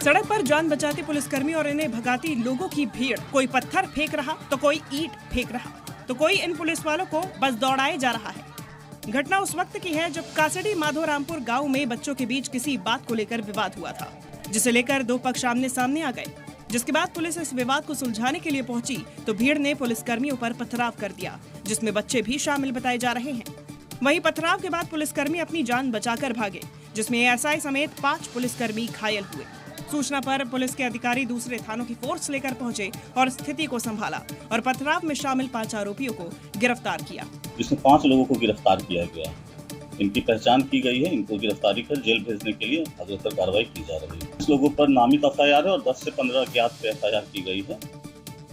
सड़क पर जान बचाते पुलिसकर्मी और इन्हें भगाती लोगों की भीड़, कोई पत्थर फेंक रहा तो कोई ईंट फेंक रहा तो कोई इन पुलिस वालों को बस दौड़ाए जा रहा है। घटना उस वक्त की है जब कासड़ी माधोरामपुर गांव में बच्चों के बीच किसी बात को लेकर विवाद हुआ था, जिसे लेकर दो पक्ष आमने सामने आ गए। जिसके बाद पुलिस इस विवाद को सुलझाने के लिए पहुंची तो भीड़ ने पुलिसकर्मियों पर पथराव कर दिया, जिसमें बच्चे भी शामिल बताए जा रहे हैं। वहीं पथराव के बाद पुलिसकर्मी अपनी जान बचाकर भागे, जिसमें एएसआई समेत 5 पुलिसकर्मी घायल हुए। सूचना पर पुलिस के अधिकारी दूसरे थानों की फोर्स लेकर पहुंचे और स्थिति को संभाला और पथराव में शामिल 5 आरोपियों को गिरफ्तार किया। इसमें 5 लोगों को गिरफ्तार किया गया। इनकी पहचान की गई है। इनको गिरफ्तारी कर जेल भेजने के लिए अग्रसर कार्रवाई की जा रही है। इस लोगों पर नामित एफआईआर है और 10 से 15 अज्ञात पे एफआईआर की गई है।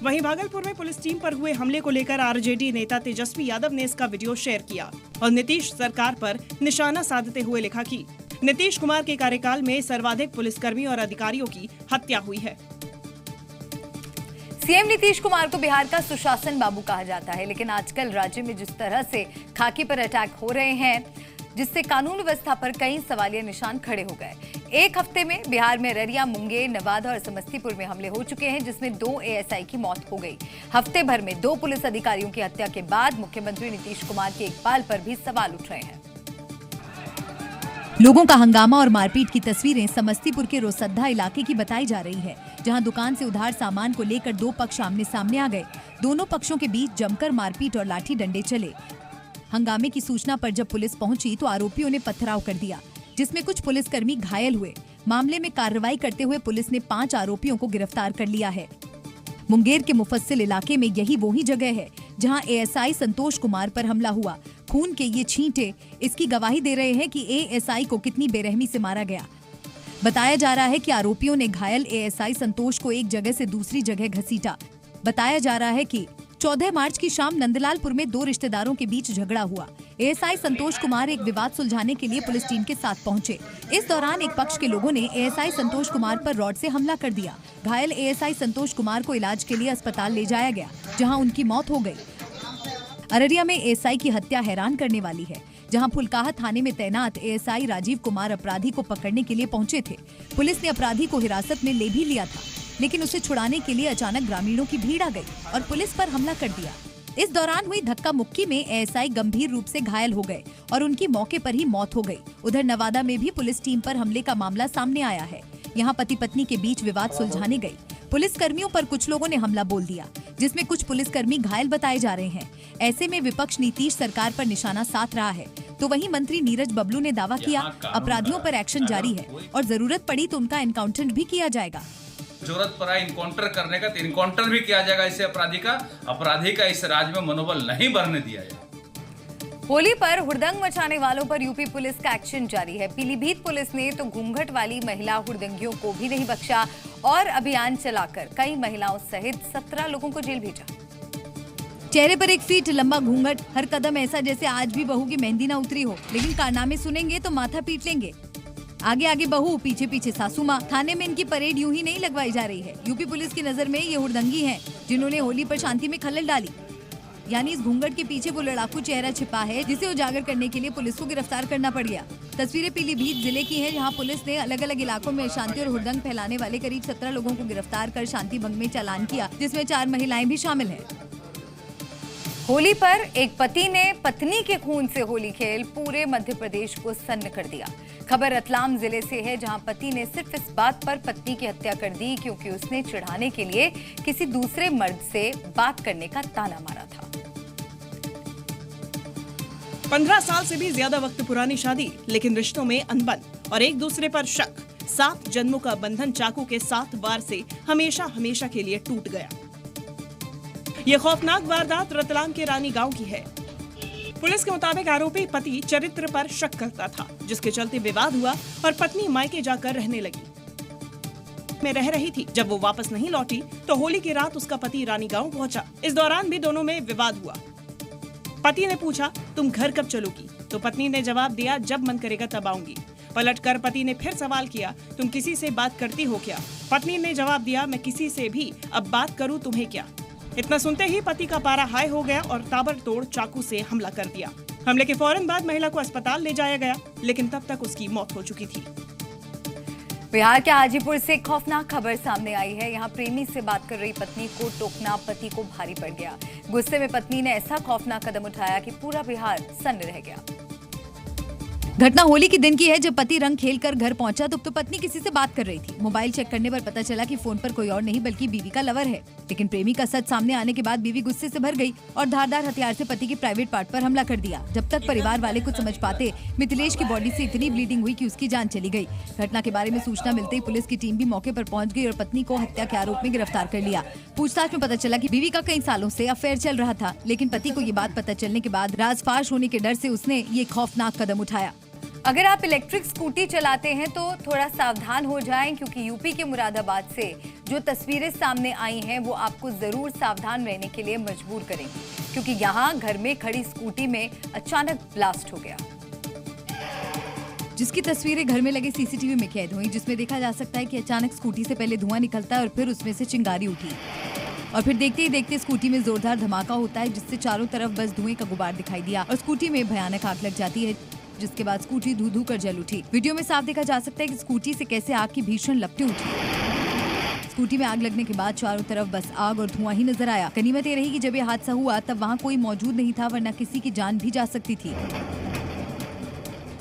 वहीं भागलपुर में पुलिस टीम पर हुए हमले को लेकर आरजेडी नेता तेजस्वी यादव ने इसका वीडियो शेयर किया और नीतीश सरकार पर निशाना साधते हुए लिखा कि नीतीश कुमार के कार्यकाल में सर्वाधिक पुलिसकर्मी और अधिकारियों की हत्या हुई है। सीएम नीतीश कुमार को बिहार का सुशासन बाबू कहा जाता है, लेकिन आजकल राज्य में जिस तरह से खाकी पर अटैक हो रहे हैं, जिससे कानून व्यवस्था पर कई सवालिया निशान खड़े हो गए। एक हफ्ते में बिहार में अररिया, मुंगेर, नवादा और समस्तीपुर में हमले हो चुके हैं, जिसमें 2 एएसआई की मौत हो गई। हफ्ते भर में 2 पुलिस अधिकारियों की हत्या के बाद मुख्यमंत्री नीतीश कुमार के इकबाल पर भी सवाल उठ रहे हैं। लोगों का हंगामा और मारपीट की तस्वीरें समस्तीपुर के रोसद्धा इलाके की बताई जा रही है, जहां दुकान से उधार सामान को लेकर 2 पक्ष आमने सामने आ गए। दोनों पक्षों के बीच जमकर मारपीट और लाठी डंडे चले। हंगामे की सूचना पर जब पुलिस पहुंची तो आरोपियों ने पथराव कर दिया, जिसमें कुछ पुलिसकर्मी घायल हुए। मामले में कार्रवाई करते हुए पुलिस ने 5 आरोपियों को गिरफ्तार कर लिया है। मुंगेर के मुफस्सिल इलाके में यही वही जगह है जहां एएसआई संतोष कुमार पर हमला हुआ। खून के ये छींटे इसकी गवाही दे रहे हैं कि एएसआई को कितनी बेरहमी से मारा गया। बताया जा रहा है कि आरोपियों ने घायल एएसआई संतोष को एक जगह से दूसरी जगह घसीटा। बताया जा रहा है कि 14 मार्च की शाम नंदलालपुर में 2 रिश्तेदारों के बीच झगड़ा हुआ। एएसआई संतोष कुमार एक विवाद सुलझाने के लिए पुलिस टीम के साथ पहुंचे। इस दौरान एक पक्ष के लोगों ने एएसआई संतोष कुमार पर रॉड से हमला कर दिया। घायल एएसआई संतोष कुमार को इलाज के लिए अस्पताल ले जाया गया, जहां उनकी मौत हो गई। अररिया में एएसआई की हत्या हैरान करने वाली है, जहां फुलकाहा थाने में तैनात एएसआई राजीव कुमार अपराधी को पकड़ने के लिए पहुंचे थे। पुलिस ने अपराधी को हिरासत में ले भी लिया था, लेकिन उसे छुड़ाने के लिए अचानक ग्रामीणों की भीड़ आ गई और पुलिस पर हमला कर दिया। इस दौरान हुई धक्का मुक्की में एएसआई गंभीर रूप से घायल हो गए और उनकी मौके पर ही मौत हो गई। उधर नवादा में भी पुलिस टीम पर हमले का मामला सामने आया है। यहाँ पति पत्नी के बीच विवाद सुलझाने गई पुलिस कर्मियों पर कुछ लोगों ने हमला बोल दिया, जिसमें कुछ पुलिसकर्मी घायल बताए जा रहे हैं। ऐसे में विपक्ष नीतीश सरकार पर निशाना साध रहा है, तो वहीं मंत्री नीरज बबलू ने दावा किया अपराधियों पर एक्शन जारी है और जरूरत पड़ी तो उनका एनकाउंटर भी किया जाएगा। जरूरत पड़ा इनकाउंटर करने का तो इनकाउंटर भी किया जाएगा। इससे अपराधी का इस राज्य में मनोबल नहीं बढ़ने दिया जाएगा। होली पर हुड़दंग मचाने वालों पर यूपी पुलिस का एक्शन जारी है। पीलीभीत पुलिस ने तो घूंघट वाली महिला हुड़दंगियों को भी नहीं बख्शा और अभियान चलाकर कई महिलाओं सहित 17 लोगों को जेल भेजा। चेहरे पर 1 फीट लंबा घूंघट, हर कदम ऐसा जैसे आज भी बहू की मेहंदी ना उतरी हो, लेकिन कारनामे सुनेंगे तो माथा पीट लेंगे। आगे आगे बहू, पीछे पीछे सासू माँ। थाने में इनकी परेड यूं ही नहीं लगवाई जा रही है। यूपी पुलिस की नजर में ये हुड़दंगी हैं, जिन्होंने होली पर शांति में खलल डाली। यानी इस घूंघट के पीछे वो लड़ाकू चेहरा छिपा है, जिसे उजागर करने के लिए पुलिस को गिरफ्तार करना पड़ गया। तस्वीरें पीलीभीत जिले की हैं, जहां पुलिस ने अलग अलग इलाकों में शांति और हुड़दंग फैलाने वाले करीब 17 लोगों को गिरफ्तार कर शांति भंग में चालान किया, जिसमें 4 महिलाएं भी शामिल हैं। होली पर एक पति ने पत्नी के खून से होली खेल पूरे मध्य प्रदेश को सन्न कर दिया। खबर रतलाम जिले से है, जहां पति ने सिर्फ इस बात पर पत्नी की हत्या कर दी क्योंकि उसने चिढ़ाने के लिए किसी दूसरे मर्द से बात करने का ताना मारा था। 15 साल से भी ज्यादा वक्त पुरानी शादी, लेकिन रिश्तों में अनबन और एक दूसरे पर शक। 7 जन्मों का बंधन चाकू के 7 वार से हमेशा हमेशा के लिए टूट गया। ये खौफनाक वारदात रतलाम के रानी गांव की है। पुलिस के मुताबिक आरोपी पति चरित्र पर शक करता था, जिसके चलते विवाद हुआ और पत्नी मायके जाकर रहने लगी। में रह रही थी। जब वो वापस नहीं लौटी तो होली की रात उसका पति रानीगांव पहुंचा। इस दौरान भी दोनों में विवाद हुआ। पति ने पूछा, तुम घर कब चलोगी? तो पत्नी ने जवाब दिया, जब मन करेगा तब आऊंगी। पलटकर पति ने फिर सवाल किया, तुम किसी से बात करती हो क्या? पत्नी ने जवाब दिया, मैं किसी से भी अब बात करूं तुम्हें क्या। इतना सुनते ही पति का पारा हाई हो गया और ताबड़तोड़ चाकू से हमला कर दिया। हमले के फौरन बाद महिला को अस्पताल ले जाया गया, लेकिन तब तक उसकी मौत हो चुकी थी। बिहार के हाजीपुर से खौफनाक खबर सामने आई है। यहाँ प्रेमी से बात कर रही पत्नी को टोकना पति को भारी पड़ गया। गुस्से में पत्नी ने ऐसा खौफनाक कदम उठाया कि पूरा बिहार सन्न रह गया। घटना होली के दिन की है। जब पति रंग खेलकर घर पहुंचा तो पत्नी किसी से बात कर रही थी। मोबाइल चेक करने पर पता चला कि फोन पर कोई और नहीं बल्कि बीवी का लवर है। लेकिन प्रेमी का सच सामने आने के बाद बीवी गुस्से से भर गई और धारदार हथियार से पति के प्राइवेट पार्ट पर हमला कर दिया। जब तक परिवार वाले कुछ समझ पाते, मिथिलेश की बॉडी से इतनी ब्लीडिंग हुई कि उसकी जान चली गई। घटना के बारे में सूचना मिलते ही पुलिस की टीम भी मौके पर पहुंच गई और पत्नी को हत्या के आरोप में गिरफ्तार कर लिया। पूछताछ में पता चला कि बीवी का कई सालों से अफेयर चल रहा था, लेकिन पति को ये बात पता चलने के बाद राज फाश होने के डर से उसने ये खौफनाक कदम उठाया। अगर आप इलेक्ट्रिक स्कूटी चलाते हैं तो थोड़ा सावधान हो जाएं, क्योंकि यूपी के मुरादाबाद से जो तस्वीरें सामने आई हैं वो आपको जरूर सावधान रहने के लिए मजबूर करेंगी, क्योंकि यहाँ घर में खड़ी स्कूटी में अचानक ब्लास्ट हो गया। जिसकी तस्वीरें घर में लगे सीसीटीवी में कैद हुई, जिसमें देखा जा सकता है कि अचानक स्कूटी से पहले धुआं निकलता है और फिर उसमें से चिंगारी उठी और फिर देखते ही देखते स्कूटी में जोरदार धमाका होता है, जिससे चारों तरफ बस धुएं का गुबार दिखाई दिया और स्कूटी में भयानक आग लग जाती है, जिसके बाद स्कूटी धू धू कर जल उठी। वीडियो में साफ देखा जा सकता है कि स्कूटी से कैसे आग की भीषण लपटें उठी। स्कूटी में आग लगने के बाद चारों तरफ बस आग और धुआं ही नजर आया। गनीमत ये रही कि जब ये हादसा हुआ तब वहाँ कोई मौजूद नहीं था, वरना किसी की जान भी जा सकती थी।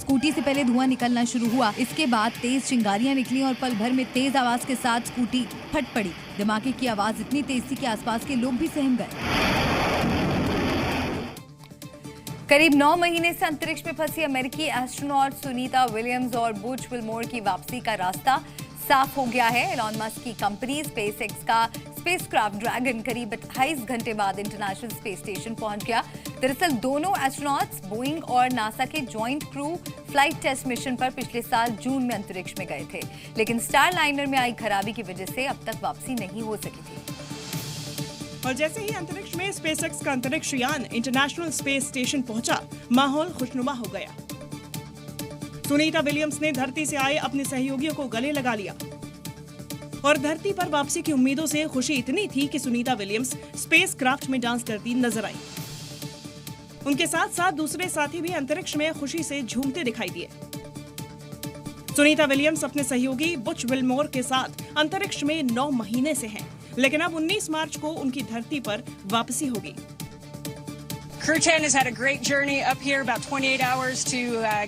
स्कूटी से पहले धुआं निकलना शुरू हुआ, इसके बाद तेज चिंगारियां निकली और पल भर में तेज आवाज के साथ स्कूटी फट पड़ी। धमाके की आवाज इतनी तेज थी कि आसपास के लोग भी सहम गए। करीब 9 महीने से अंतरिक्ष में फंसी अमेरिकी एस्ट्रोनॉट सुनीता विलियम्स और बुच विल्मोर की वापसी का रास्ता साफ हो गया है। एलॉन मस्क की कंपनी स्पेसएक्स का स्पेसक्राफ्ट ड्रैगन करीब 28 घंटे बाद इंटरनेशनल स्पेस स्टेशन पहुंच गया। दरअसल दोनों एस्ट्रोनॉट्स बोइंग और नासा के joint crew flight test mission पर पिछले साल जून में अंतरिक्ष में गए थे, लेकिन स्टारलाइनर में आई खराबी की वजह से अब तक वापसी नहीं हो सकी थी। और जैसे ही अंतरिक्ष में स्पेसएक्स का अंतरिक्ष यान इंटरनेशनल स्पेस स्टेशन पहुंचा, माहौल खुशनुमा हो गया। सुनीता विलियम्स ने धरती से आए अपने सहयोगियों को गले लगा लिया और धरती पर वापसी की उम्मीदों से खुशी इतनी थी कि सुनीता विलियम्स स्पेसक्राफ्ट में डांस करती नजर आई। उनके साथ साथ दूसरे साथी भी अंतरिक्ष में खुशी से झूमते दिखाई दिए। सुनीता विलियम्स अपने सहयोगी बुच विल्मोर के साथ अंतरिक्ष में 9 महीने से हैं, लेकिन अब 19 मार्च को उनकी धरती पर वापसी होगी। Crew 10 has had a great journey up here, about 28 hours to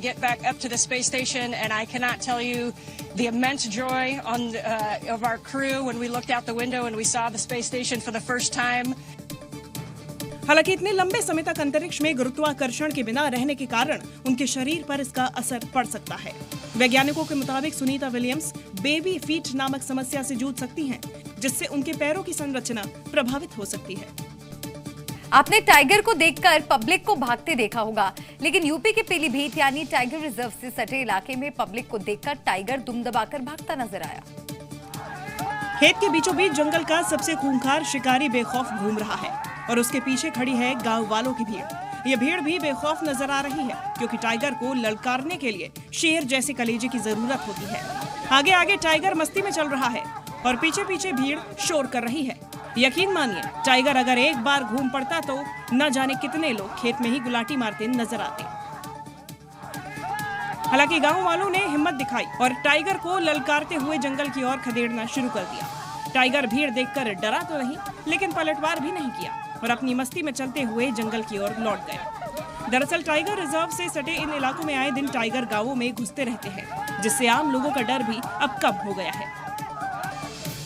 get back up to the space station, and I cannot tell you the immense joy of our crew when we looked out the window and we saw the space station for the first time. हालांकि इतने लंबे समय तक अंतरिक्ष में गुरुत्वाकर्षण के बिना रहने के कारण उनके शरीर पर इसका असर पड़ सकता है। वैज्ञानिकों के मुताबिक सुनीता विलियम्स बेबी फीट नामक समस्या से जूझ सकती हैं, जिससे उनके पैरों की संरचना प्रभावित हो सकती है। आपने टाइगर को देखकर पब्लिक को भागते देखा होगा, लेकिन यूपी के पीलीभीत यानी टाइगर रिजर्व से सटे इलाके में पब्लिक को देखकर टाइगर दुम दबाकर भागता नजर आया। खेत के बीचों बीच जंगल का सबसे खूंखार शिकारी बेखौफ घूम रहा है और उसके पीछे खड़ी है गांव वालों की भीड़। ये भीड़ भी बेखौफ नजर आ रही है, क्योंकि टाइगर को ललकारने के लिए शेर जैसे कलेजे की जरूरत होती है। आगे आगे टाइगर मस्ती में चल रहा है और पीछे पीछे भीड़ शोर कर रही है। यकीन मानिए, टाइगर अगर एक बार घूम पड़ता तो न जाने कितने लोग खेत में ही गुलाटी मारते नजर आते। हालांकि गांव वालों ने हिम्मत दिखाई और टाइगर को ललकारते हुए जंगल की ओर खदेड़ना शुरू कर दिया। टाइगर भीड़ देखकर डरा तो नहीं, लेकिन पलटवार भी नहीं किया और अपनी मस्ती में चलते हुए जंगल की ओर लौट गया। दरअसल टाइगर रिजर्व से सटे इन इलाकों में आए दिन टाइगर गांवों में घुसते रहते हैं, जिससे आम लोगों का डर भी अब कम हो गया है।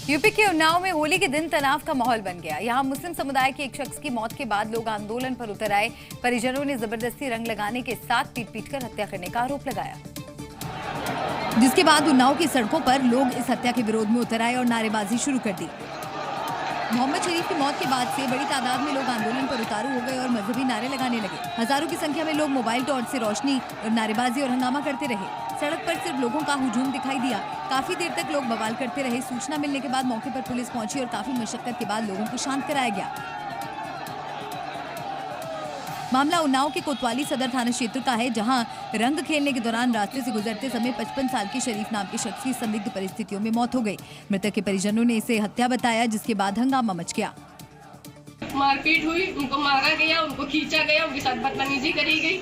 यूपी के उन्नाव में होली के दिन तनाव का माहौल बन गया। यहाँ मुस्लिम समुदाय के एक शख्स की मौत के बाद लोग आंदोलन पर उतर आए। परिजनों ने जबरदस्ती रंग लगाने के साथ पीट कर हत्या करने का आरोप लगाया, जिसके बाद उन्नाव की सड़कों पर लोग इस हत्या के विरोध में उतर आए और नारेबाजी शुरू कर दी। मोहम्मद शरीफ की मौत के बाद से बड़ी तादाद में लोग आंदोलन पर उतारू हो गए और मजहबी नारे लगाने लगे। हजारों की संख्या में लोग मोबाइल टॉर्च से रोशनी और नारेबाजी और हंगामा करते रहे। सड़क पर सिर्फ लोगों का हुजूम दिखाई दिया। काफी देर तक लोग बवाल करते रहे। सूचना मिलने के बाद मौके पर पुलिस पहुंची और काफी मशक्कत के बाद लोगों को शांत कराया गया। मामला उन्नाव के कोतवाली सदर थाना क्षेत्र का है, जहां रंग खेलने के दौरान रास्ते से गुजरते समय 55 साल के शरीफ नाम के शख्स की संदिग्ध परिस्थितियों में मौत हो गई। मृतक के परिजनों ने इसे हत्या बताया, जिसके बाद हंगामा मच गया। मारपीट हुई, उनको मारा गया, उनको खींचा गया, उनके साथ बदतमीजी करी गई।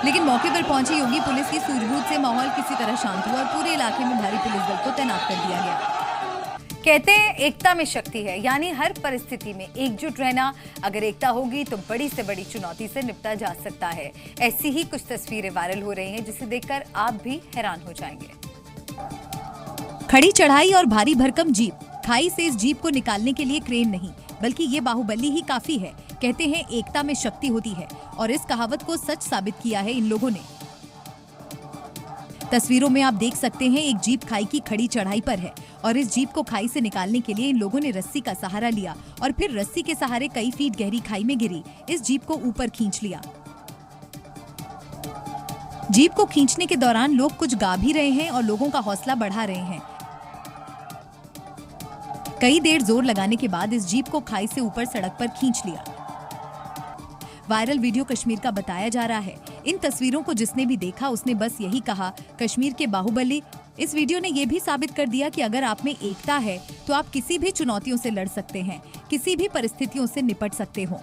लेकिन मौके पर पहुंची योगी पुलिस की सूझबूझ से माहौल किसी तरह शांत हुआ और पूरे इलाके में भारी पुलिस बल को तैनात कर दिया गया। कहते हैं एकता में शक्ति है, यानी हर परिस्थिति में एकजुट रहना। अगर एकता होगी तो बड़ी से बड़ी चुनौती से निपटा जा सकता है। ऐसी ही कुछ तस्वीरें वायरल हो रही हैं, जिसे देखकर आप भी हैरान हो जाएंगे। खड़ी चढ़ाई और भारी भरकम जीप। खाई से इस जीप को निकालने के लिए क्रेन नहीं, बल्कि ये बाहुबली ही काफी है। कहते हैं एकता में शक्ति होती है, और इस कहावत को सच साबित किया है इन लोगों ने। तस्वीरों में आप देख सकते हैं एक जीप खाई की खड़ी चढ़ाई पर है और इस जीप को खाई से निकालने के लिए इन लोगों ने रस्सी का सहारा लिया और फिर रस्सी के सहारे कई फीट गहरी खाई में गिरी इस जीप को ऊपर खींच लिया। जीप को खींचने के दौरान लोग कुछ गा भी रहे हैं और लोगों का हौसला बढ़ा रहे हैं। कई देर जोर लगाने के बाद इस जीप को खाई से ऊपर सड़क पर खींच लिया। वायरल वीडियो कश्मीर का बताया जा रहा है। इन तस्वीरों को जिसने भी देखा उसने बस यही कहा, कश्मीर के बाहुबली। इस वीडियो ने यह भी साबित कर दिया कि अगर आप में एकता है तो आप किसी भी चुनौतियों से लड़ सकते हैं, किसी भी परिस्थितियों से निपट सकते हो।